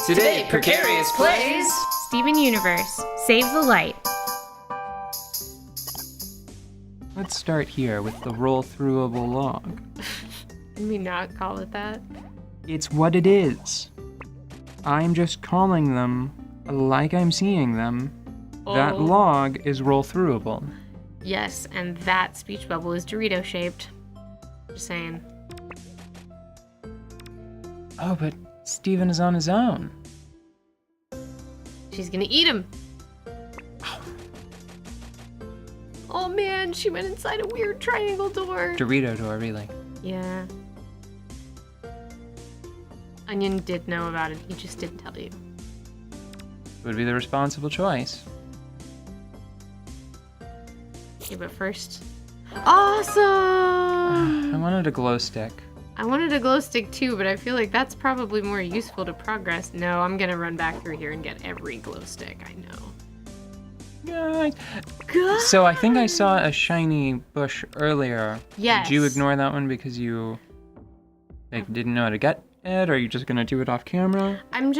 Today, Precarious plays Steven Universe, Save the Light. Let's start here with the rollthroughable log. Can we not call it that? It's what it is. I'm just calling them like I'm seeing them. That log is rollthroughable. Yes, and that speech bubble is Dorito shaped. Just saying. Oh, but Steven is on his own. She's gonna eat him. Oh man, she went inside a weird triangle door. Dorito door, really. Yeah. Onion did know about it, he just didn't tell you. Would be the responsible choice. Okay, but first... Awesome! I wanted a glow stick. I wanted a glow stick too, but I feel like that's probably more useful to progress. No, I'm gonna run back through here and get every glow stick, I know. Yeah. God. So I think I saw a shiny bush earlier. Yes. Did you ignore that one because you didn't know how to get it, or are you just gonna do it off camera? I'm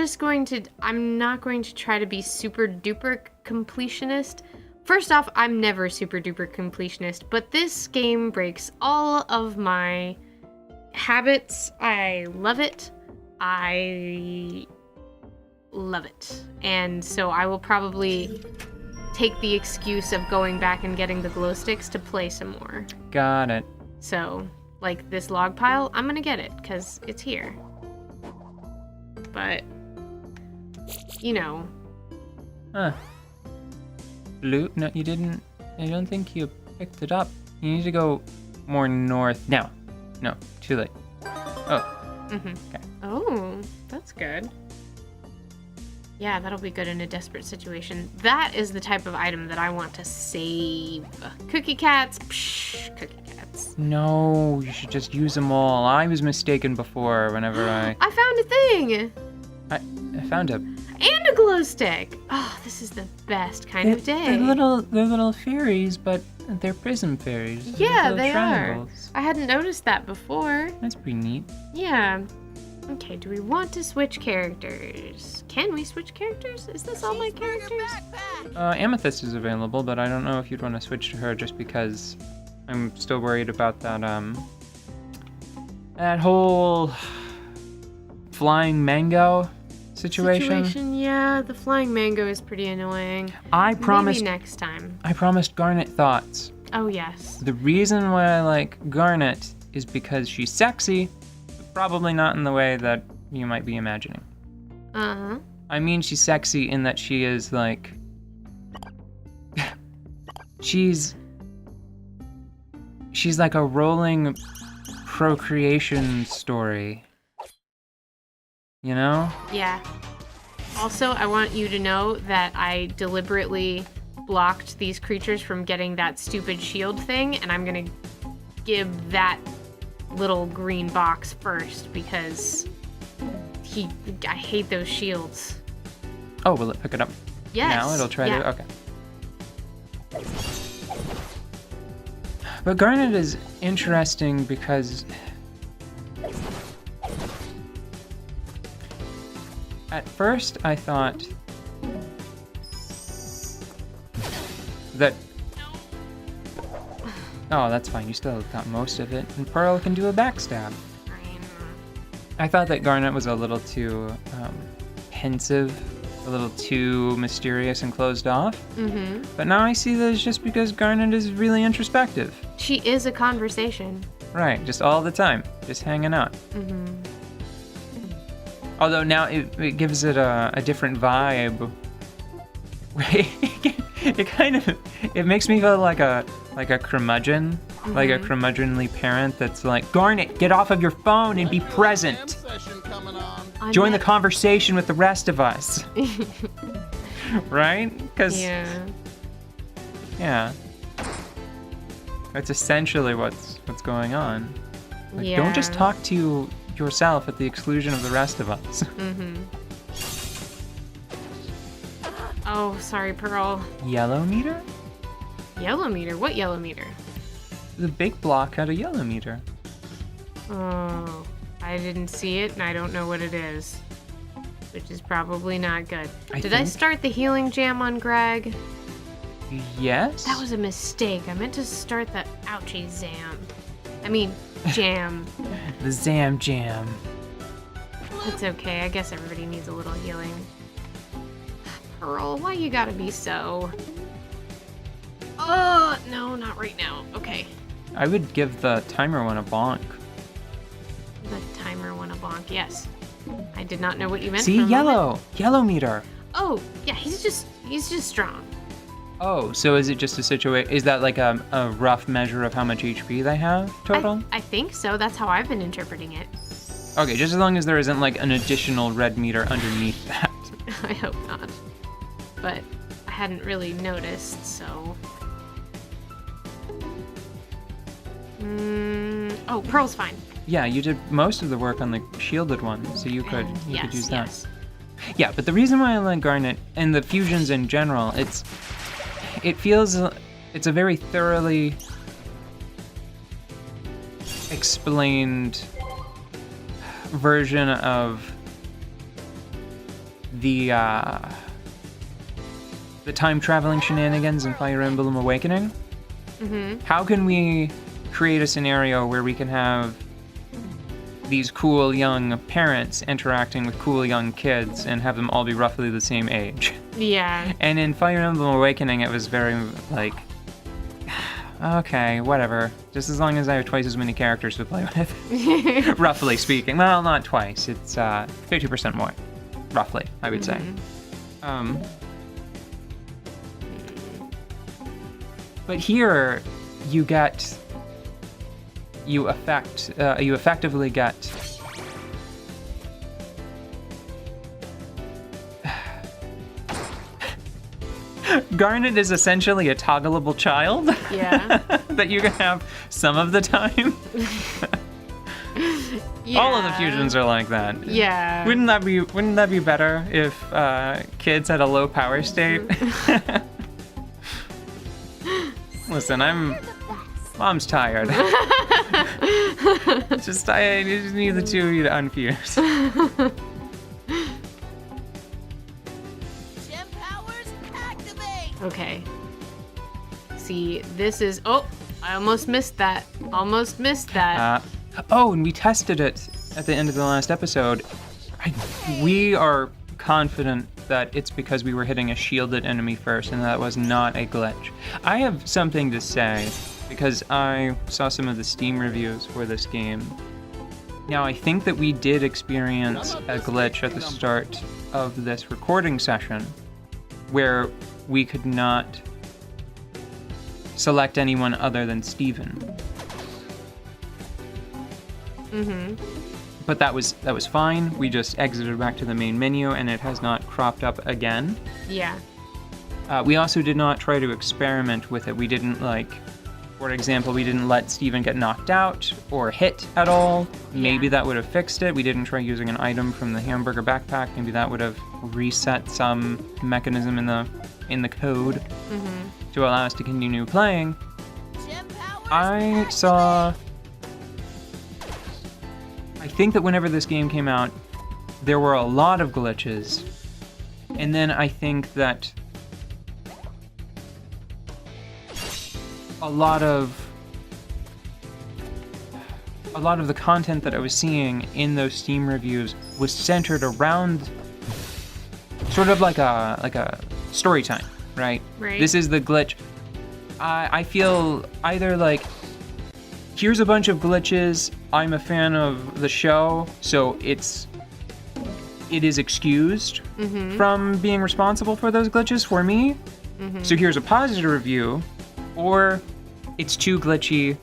not going to try to be super duper completionist. First off, I'm never super duper completionist, but this game breaks all of my habits. I love it. I love it. And so I will probably take the excuse of going back and getting the glow sticks to play some more. Got it. So, like this log pile, I'm gonna get it because it's here. But, you know. Huh. Blue? No, you didn't. I don't think you picked it up. You need to go more north. Now. No, too late. Oh. Mm-hmm. Okay. Oh, that's good. Yeah, that'll be good in a desperate situation. That is the type of item that I want to save. Cookie cats. Psh, cookie cats. No, you should just use them all. I was mistaken before whenever I found a thing! I found a... And a glow stick! Oh, this is the best kind of day. They're little fairies, but they're prism fairies. Yeah, Little they triangles. are. I hadn't noticed that before. That's pretty neat. Yeah. Okay, do we want to switch characters? Can we switch characters? Is this all my characters? Amethyst is available, but I don't know if you'd want to switch to her just because I'm still worried about that whole flying mango situation. Yeah, the flying mango is pretty annoying. Maybe next time. I promised Garnet thoughts. Oh, yes. The reason why I like Garnet is because she's sexy, but probably not in the way that you might be imagining. Uh-huh. I mean, she's sexy in that she is like... she's like a rolling procreation story. You know? Yeah. Also, I want you to know that I deliberately blocked these creatures from getting that stupid shield thing, and I'm gonna give that little green box first because I hate those shields. Oh, will it pick it up? Yes. Now it'll try yeah. to... Okay. But Garnet is interesting because... At first, I thought that... Oh, that's fine. You still got most of it. And Pearl can do a backstab. I thought that Garnet was a little too pensive, a little too mysterious and closed off. Mm-hmm. But now I see that it's just because Garnet is really introspective. She is a conversation. Right, just all the time, just hanging out. Mm-hmm. Although now it gives it a different vibe. It makes me feel like a curmudgeon, mm-hmm. like a curmudgeonly parent that's like, Garnet, get off of your phone and be present. Join the conversation with the rest of us. Right? Because yeah, that's essentially what's going on. Like, don't just talk to yourself at the exclusion of the rest of us. Mm-hmm. Oh, sorry, Pearl. Yellow meter? Yellow meter? What yellow meter? The big block had a yellow meter. Oh, I didn't see it, and I don't know what it is. which is probably not good. Did I think- start the healing jam on Greg? Yes? That was a mistake. I meant to start the ouchie zam. I mean, jam. The Zam Jam. It's okay. I guess everybody needs a little healing. Pearl, why you gotta be so... Oh, no, not right now. Okay. I would give the timer one a bonk. The timer one a bonk. Yes. I did not know what you meant. See, for a moment. yellow. Yellow meter. Oh, yeah, he's just strong. Oh, so is it just a situation? Is that like a rough measure of how much HP they have total? I think so. That's how I've been interpreting it. Okay, just as long as there isn't like an additional red meter underneath that. I hope not. But I hadn't really noticed, so... Oh, Pearl's fine. Yeah, you did most of the work on the shielded one, so you could Yes, use that. yes. Yeah, but the reason why I like Garnet and the fusions in general, it's a very thoroughly explained version of the time traveling shenanigans in Fire Emblem Awakening. Mm-hmm. How can we create a scenario where we can have these cool young parents interacting with cool young kids and have them all be roughly the same age? Yeah. And in Fire Emblem Awakening, it was very like, okay, whatever. Just as long as I have twice as many characters to play with, roughly speaking. Well, not twice. It's 50% more, roughly, I would say. But here, you effectively get Garnet is essentially a toggleable child. Yeah. that you can have some of the time. Yeah. All of the fusions are like that. Yeah. Wouldn't that be better if kids had a low power state? Listen, Mom's tired. I just need the two of you to unfuse. Gem powers activate. Okay. See, this is... Oh, I almost missed that. And we tested it at the end of the last episode. We are confident that it's because we were hitting a shielded enemy first and that was not a glitch. I have something to say because I saw some of the Steam reviews for this game. Now, I think that we did experience a glitch at the start of this recording session where we could not select anyone other than Steven. Mm-hmm. But that was fine. We just exited back to the main menu and it has not cropped up again. Yeah. We also did not try to experiment with it. We didn't for example, we didn't let Steven get knocked out or hit at all. Maybe that would have fixed it. We didn't try using an item from the hamburger backpack. Maybe that would have reset some mechanism in the code to allow us to continue playing. Gem powers I think that whenever this game came out, there were a lot of glitches. And then I think that a lot of the content that I was seeing in those Steam reviews was centered around sort of like a story time, right? Right. This is the glitch. I feel either like, here's a bunch of glitches, I'm a fan of the show, so it is excused from being responsible for those glitches for me. So here's a positive review, or it's too glitchy.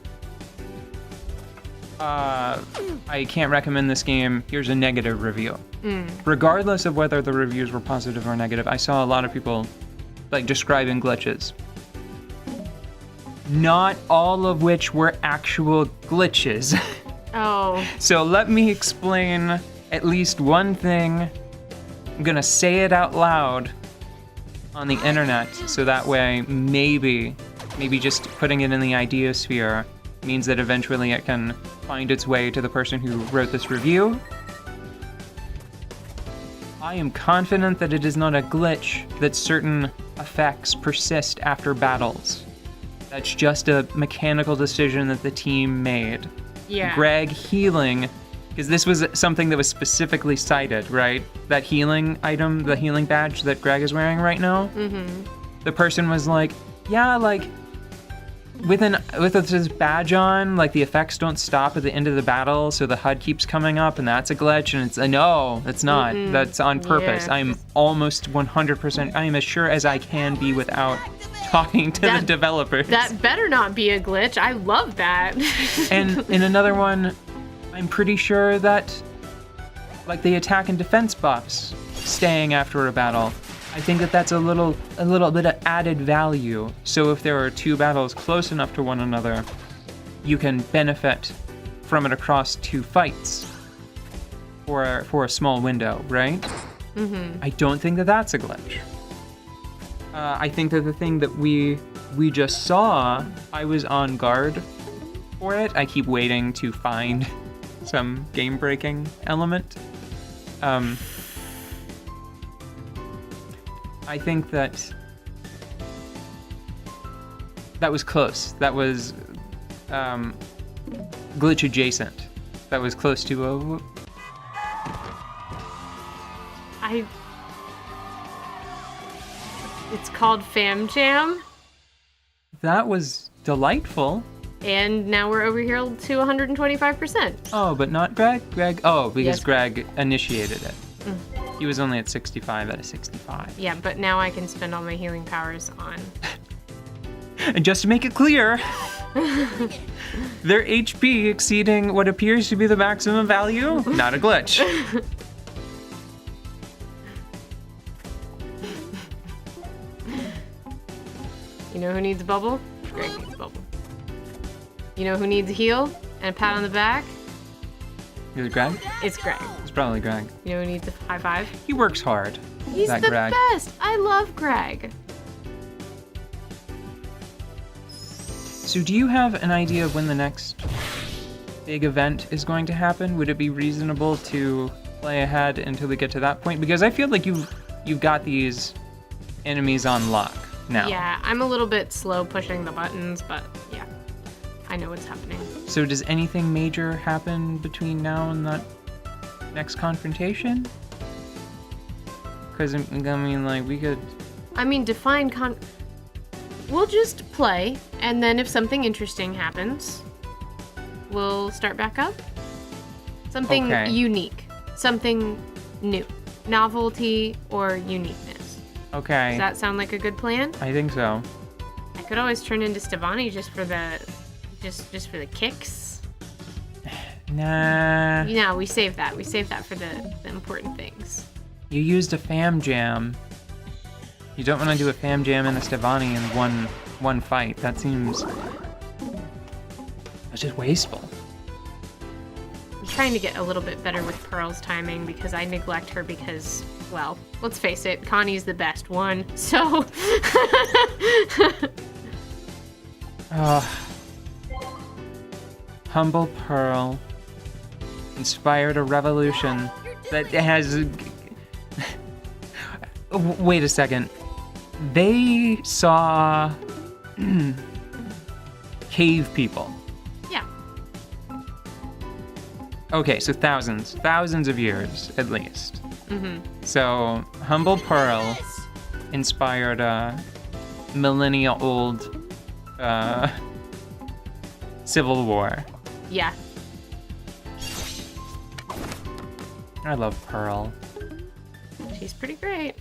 I can't recommend this game. Here's a negative review. Regardless of whether the reviews were positive or negative, I saw a lot of people describing glitches. Not all of which were actual glitches. Oh. So let me explain at least one thing. I'm gonna say it out loud on the internet, so that way maybe just putting it in the idea sphere means that eventually it can find its way to the person who wrote this review. I am confident that it is not a glitch that certain effects persist after battles. That's just a mechanical decision that the team made. Yeah. Greg healing, because this was something that was specifically cited, right? That healing item, the healing badge that Greg is wearing right now. Mm-hmm. The person was like, yeah, like, with this badge on, like, the effects don't stop at the end of the battle, so the HUD keeps coming up, and that's a glitch, and it's, no, that's not. Mm-mm. That's on purpose. Yeah. I'm almost 100%, I am as sure as I can be without talking to the developers. That better not be a glitch. I love that. And in another one, I'm pretty sure that, like, the attack and defense buffs staying after a battle, I think that that's a little bit of added value. So if there are two battles close enough to one another, you can benefit from it across two fights for a small window, right? Mm-hmm. I don't think that that's a glitch. I think that the thing that we just saw, I was on guard for it. I keep waiting to find some game-breaking element. I think that was close. That was glitch adjacent. That was close to It's called Fam Jam. That was delightful. And now we're over here to 125%. Oh, but not Greg? Oh, because Yes. Greg initiated it. He was only at 65 out of 65. Yeah, but now I can spend all my healing powers on... And just to make it clear, their HP exceeding what appears to be the maximum value, not a glitch. You know who needs a bubble? Greg needs a bubble. You know who needs a heal and a pat on the back? Is it Greg? It's Greg. It's probably Greg. You know who needs a high five? He works hard. He's that the Greg. best. I love Greg. So do you have an idea of when the next big event is going to happen? Would it be reasonable to play ahead until we get to that point? Because I feel like you've got these enemies on lock now. Yeah, I'm a little bit slow pushing the buttons, but yeah, I know what's happening. So does anything major happen between now and that next confrontation? Because, I mean, like, we could... I mean, we'll just play, and then if something interesting happens, we'll start back up. Something Okay. unique. Something new. Novelty or uniqueness. Okay. Does that sound like a good plan? I think so. I could always turn into Stevani just for the kicks. Nah. No, we save that. We save that for the important things. You used a fam jam. You don't want to do a fam jam and a Stevani in one fight. That seems... That's just wasteful. I'm trying to get a little bit better with Pearl's timing because I neglect her because, well, let's face it, Connie's the best one, so... Humble Pearl inspired a revolution that has... Wait a second. They saw cave people. Yeah. Okay, so thousands of years at least. Mm-hmm. So Humble Pearl inspired a millennia-old civil war. Yeah. I love Pearl. She's pretty great.